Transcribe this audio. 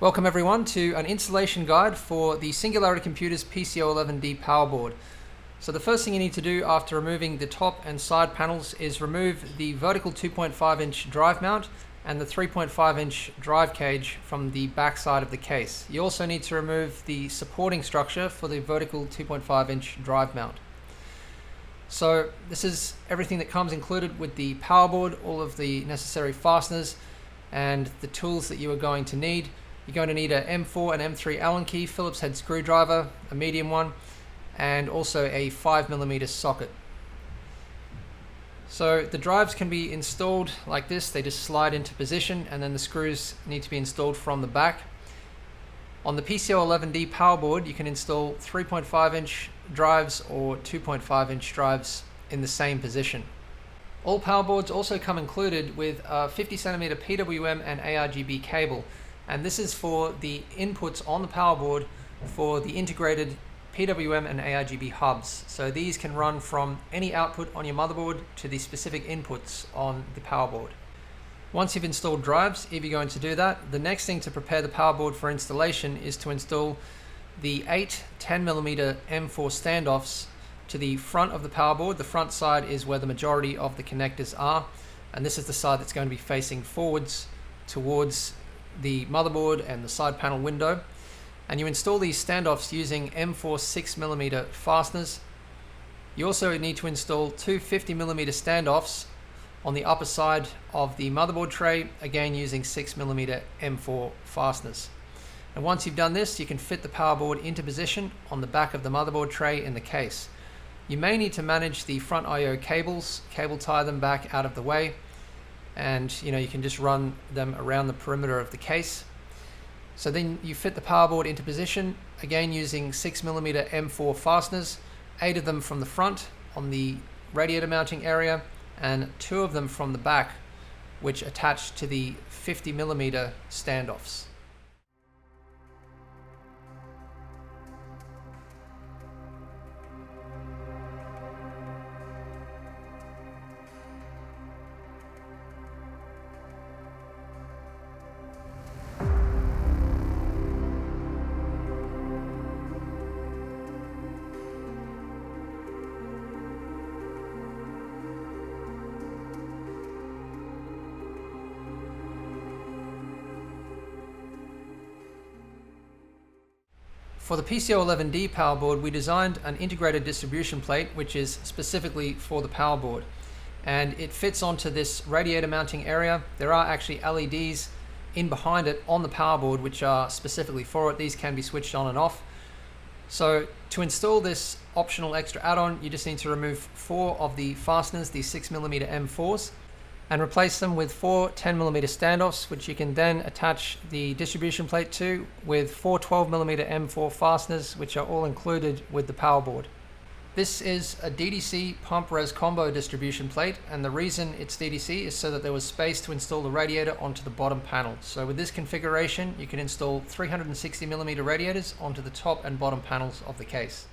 Welcome everyone to an installation guide for the SingularityComputers PC-O11D PowerBoard. So the first thing you need to do after removing the top and side panels is remove the vertical 2.5-inch drive mount and the 3.5-inch drive cage from the back side of the case. You also need to remove the supporting structure for the vertical 2.5-inch drive mount. So this is everything that comes included with the PowerBoard, all of the necessary fasteners and the tools that you are going to need. You're going to need a M4 and M3 Allen key, Phillips head screwdriver, a medium one, and also a 5mm socket. So the drives can be installed like this. They just slide into position and then the screws need to be installed from the back. On the PC-O11D PowerBoard, you can install 3.5-inch drives or 2.5-inch drives in the same position. All PowerBoards also come included with a 50cm PWM and ARGB cable, and this is for the inputs on the PowerBoard for the integrated PWM and ARGB hubs. So these can run from any output on your motherboard to the specific inputs on the PowerBoard. Once you've installed drives, if you're going to do that, the next thing to prepare the PowerBoard for installation is to install the 8 10mm M4 standoffs to the front of the PowerBoard. The front side is where the majority of the connectors are, and this is the side that's going to be facing forwards towards the motherboard and the side panel window. And you install these standoffs using M4 6mm fasteners. You also need to install two 50mm standoffs on the upper side of the motherboard tray, again using 6mm M4 fasteners. And once you've done this, you can fit the PowerBoard into position on the back of the motherboard tray in the case. You may need to manage the front I/O cables, cable tie them back out of the way, and you can just run them around the perimeter of the case. So then you fit the PowerBoard into position, again using 6mm M4 fasteners, 8 of them from the front on the radiator mounting area, and 2 of them from the back, which attach to the 50mm standoffs. For the PC-O11D PowerBoard, we designed an integrated distribution plate which is specifically for the PowerBoard, and it fits onto this radiator mounting area. There are actually LEDs in behind it on the PowerBoard which are specifically for it. These can be switched on and off. So to install this optional extra add-on, you just need to remove 4 of the fasteners, the 6mm M4s, and replace them with 4 10mm standoffs, which you can then attach the distribution plate to with 4 12mm M4 fasteners, which are all included with the PowerBoard. This is a DDC pump res combo distribution plate, and the reason it's DDC is so that there was space to install the radiator onto the bottom panel. So with this configuration, you can install 360mm radiators onto the top and bottom panels of the case.